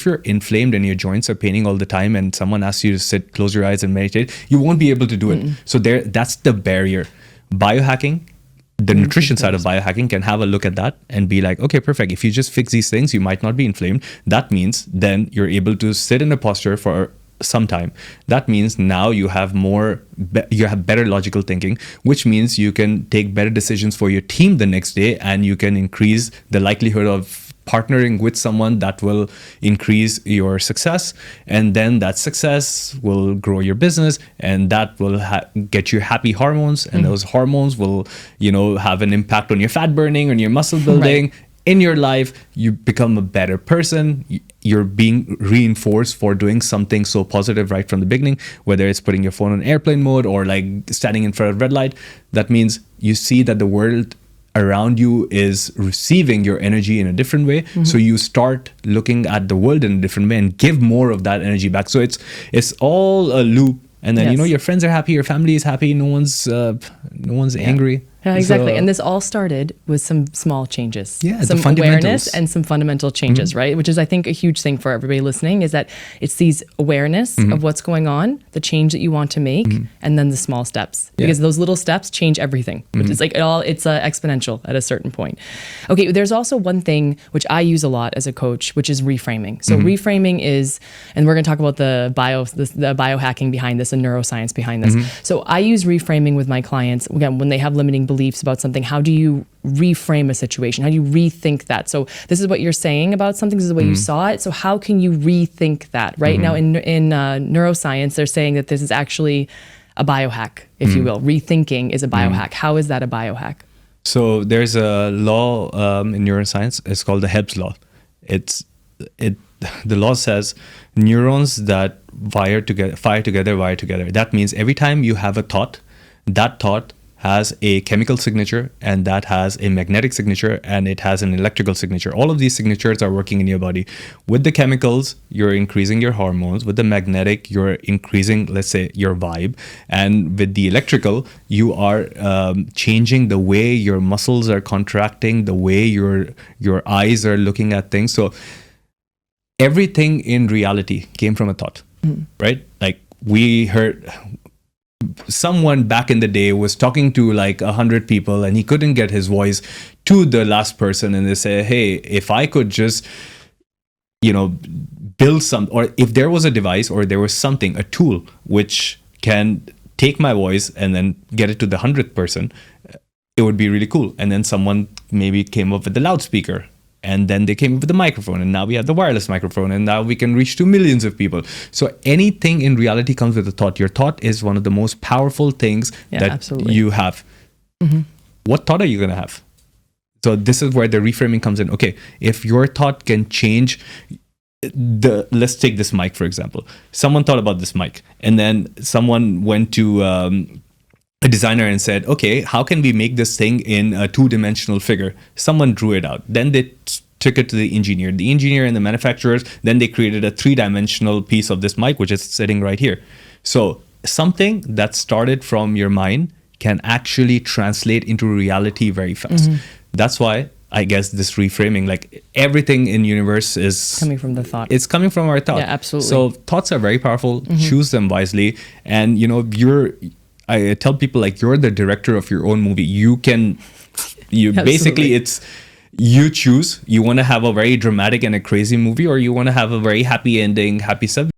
if you're inflamed and your joints are paining all the time and someone asks you to sit, close your eyes and meditate, you won't be able to do it. So that's the barrier. Biohacking, the nutrition side of biohacking, can have a look at that and be like, okay, perfect. If you just fix these things, you might not be inflamed. That means then you're able to sit in a posture for some time. That means now you have you have better logical thinking, which means you can take better decisions for your team the next day, and you can increase the likelihood of partnering with someone that will increase your success, and then that success will grow your business, and that will get you happy hormones, and those hormones will, have an impact on your fat burning and your muscle building. In your life, you become a better person. You're being reinforced for doing something so positive right from the beginning, whether it's putting your phone on airplane mode or like standing in front of red light. That means you see that the world around you is receiving your energy in a different way. So you start looking at the world in a different way and give more of that energy back. So it's all a loop. And then, your friends are happy, your family is happy, no one's angry. Yeah, exactly. So, and this all started with some small changes. Yeah, some the awareness and some fundamental changes, right? Which is, I think, a huge thing for everybody listening, is that it's these awareness of what's going on, the change that you want to make, and then the small steps. Because those little steps change everything. Which is like it's exponential at a certain point. Okay, there's also one thing which I use a lot as a coach, which is reframing. So reframing is, and we're going to talk about the biohacking behind this and neuroscience behind this. So I use reframing with my clients, again, when they have limiting beliefs about something. How do you reframe a situation? How do you rethink that? So this is what you're saying about something. This is the way you saw it. So how can you rethink that? Right now in neuroscience, they're saying that this is actually a biohack, if you will. Rethinking is a biohack. How is that a biohack? So there's a law in neuroscience. It's called the Hebb's law. The law says neurons that fire together. That means every time you have a thought, that thought has a chemical signature, and that has a magnetic signature, and it has an electrical signature. All of these signatures are working in your body. With the chemicals, you're increasing your hormones. With the magnetic, you're increasing, let's say, your vibe. And with the electrical, you are changing the way your muscles are contracting, the way your eyes are looking at things. So everything in reality came from a thought, right? Like we heard someone back in the day was talking to like 100 people and he couldn't get his voice to the last person, and they say, hey, if I could just build some, or if there was a device or there was something, a tool which can take my voice and then get it to the 100th person, it would be really cool. And then someone maybe came up with the loudspeaker, and then they came up with the microphone, and now we have the wireless microphone, and now we can reach to millions of people. So anything in reality comes with a thought. Your thought is one of the most powerful things you have. What thought are you going to have? So this is where the reframing comes in. Okay, if your thought can change let's take this mic, for example. Someone thought about this mic, and then someone went to a designer and said, okay, how can we make this thing in a two-dimensional figure? Someone drew it out. Then they took it to the engineer. The engineer and the manufacturers, then they created a three-dimensional piece of this mic, which is sitting right here. So something that started from your mind can actually translate into reality very fast. That's why I guess this reframing, like everything in universe is coming from the thought. It's coming from our thought. Yeah, absolutely. So thoughts are very powerful. Choose them wisely. And I tell people, like, you're the director of your own movie. You basically, it's you choose. You want to have a very dramatic and a crazy movie, or you want to have a very happy ending, happy subject.